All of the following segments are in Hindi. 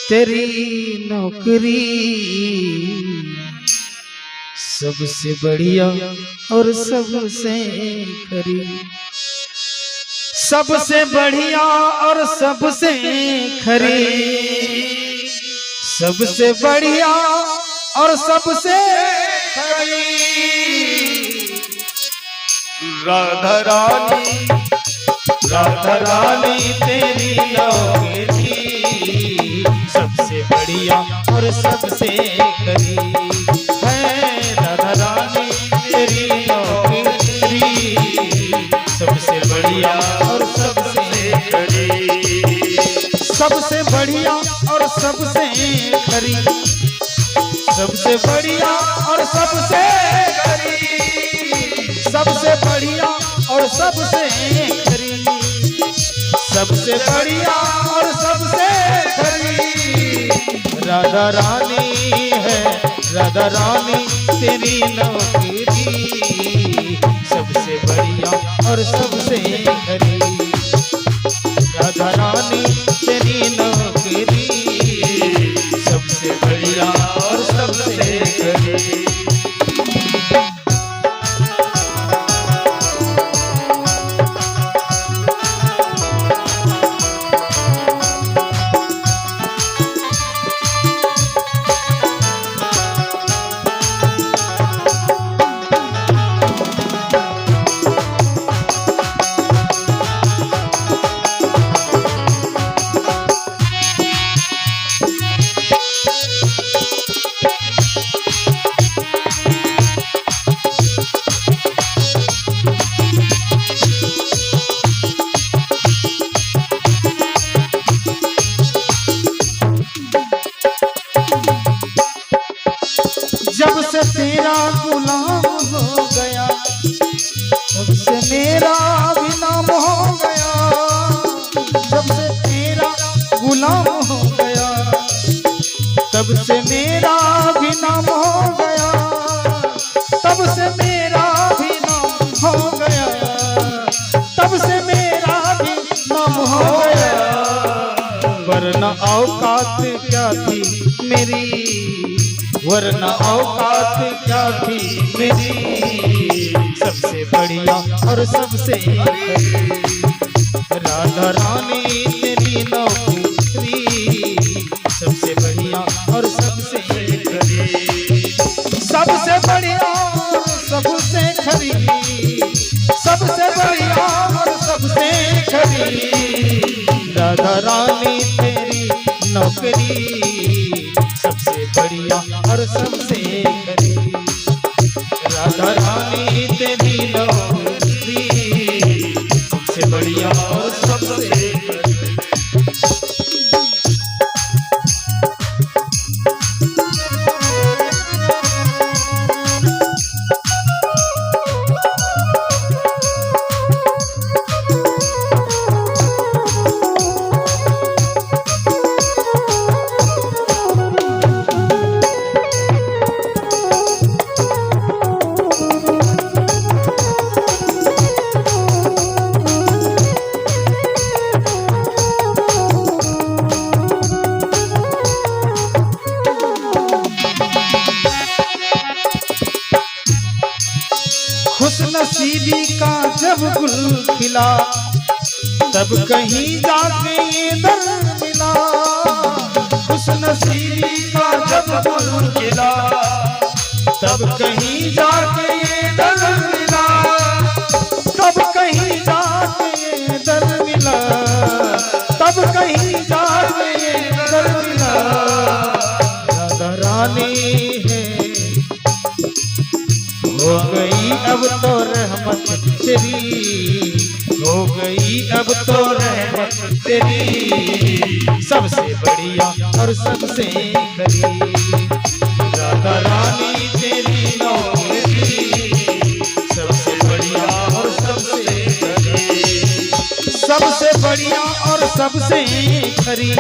तेरी नौकरी सबसे बढ़िया और सबसे खरी, सबसे बढ़िया और सबसे खरी, सबसे बढ़िया और सबसे खरी। राधा रानी, राधा रानी तेरी नौकरी सबसे बढ़िया और सबसे खरी है। राधा रानी तेरी नौकरी सबसे बढ़िया और सबसे खरी, सबसे बढ़िया और सबसे खरी, सबसे बढ़िया और सबसे खरी, सबसे बढ़िया और सबसे खरी, सबसे बढ़िया और सबसे खरी। राधा रानी है, राधा रानी तेरी नौकरी सबसे बढ़िया और सबसे खरी। राधा रानी तेरी नौकरी सबसे बढ़िया और सबसे खरी। जब से तेरा गुलाम हो गया, तब से मेरा भी नाम हो गया। जब से तेरा गुलाम हो गया, तब से मेरा भी नाम हो गया, तब से मेरा भी नाम हो गया, तब से मेरा भी नाम हो गया। वरना औकात क्या थी मेरी, वरना औकात क्या थी मेरी, सबसे बढ़िया और सबसे खरी। राधा रानी तेरी नौकरी सबसे बढ़िया और सबसे खरी, सबसे बढ़िया और सबसे खरी, सबसे बढ़िया और सबसे खरी। राधा रानी तेरी नौकरी सबसे बढ़िया और सबसे खरी। राधा रानी तेरी नौकरी सबसे बढ़िया और सबसे खरी। खुश नसीबी का जब गुल खिला, तब कहीं जाके ये दर मिला। खुश नसीबी का जब गुल खिला, तब कहीं जाके ये दर मिला, तब कहीं जाके ये दर मिला, तब कहीं जाके ये दर मिला। राधा रानी है, हो गई अब तो रहमत तेरी, हो गई अब तो रहमत तेरी, सबसे बढ़िया और सबसे खरी। राधा रानी तेरी नौकरी सबसे बढ़िया और सबसे खरी, सबसे बढ़िया और सबसे खरी,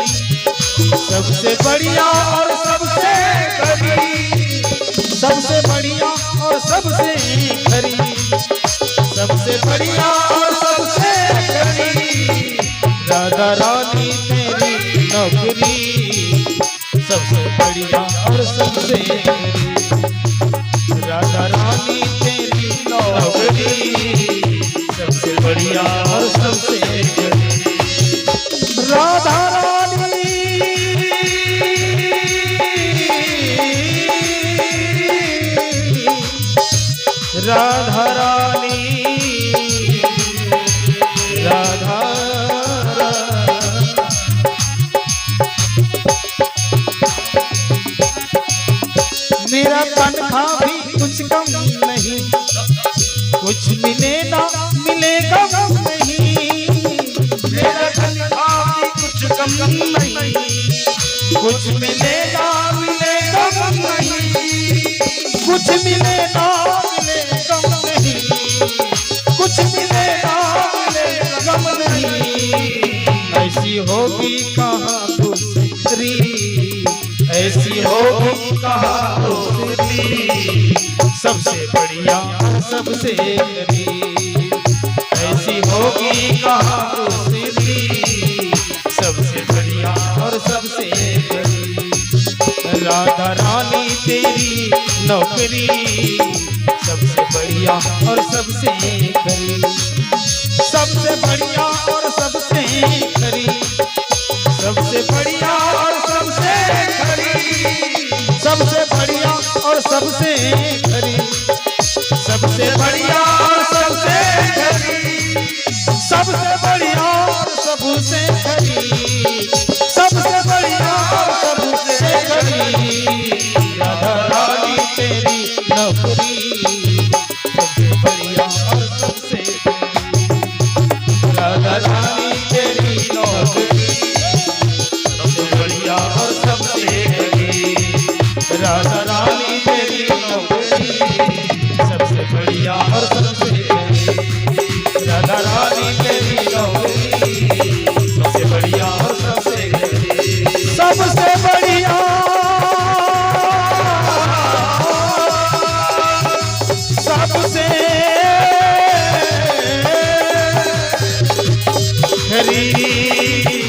सबसे बढ़िया और सबसे खरी, सबसे बढ़िया और सबसे खरी, सबसे बढ़िया और सबसे खरी। राधा रानी तेरी नौकरी सबसे बढ़िया और सबसे राधा रानी तेरी नौकरी सबसे बढ़िया और सबसे राधा रानी राधा रानी राधा मेरा तनखा भी कुछ कम नहीं, कुछ मिले ना मिले कम नहीं। मेरा तनखा भी कुछ कम नहीं, कुछ मिले ना मिले कम नहीं, कुछ मिले ना मिले कम नहीं, कुछ मिले ना मिले कम नहीं। ऐसी होगी कहाँ दूसरी, ऐसी होगी कहाँ दूसरी, सबसे बढ़िया सबसे करीब। ऐसी होगी कहाँ दूसरी, सबसे बढ़िया और सबसे करीब। राधा रानी तेरी नौकरी सबसे बढ़िया और सबसे करीब, सबसे बढ़िया और सबसे करीब, सबसे बढ़िया और सबसे करीब, सबसे बढ़िया और सबसे करीब, सबसे बढ़िया और सबसे करीब, सबसे बढ़िया और सबसे करीब, सबसे बढ़िया और सबसे करीब। राधा रानी तेरी नौकरी सबसे बढ़िया और सबसे करीब। राधा रानी तेरी नौकरी सबसे बढ़िया और सबसे करीब। राधा रानी तेरी नौकरी सबसे बढ़िया और सबसे करीब। राधा रानी तेरी नौकरी सबसे बढ़िया और सबसे करीब, सबसे बढ़िया सबसे करीब।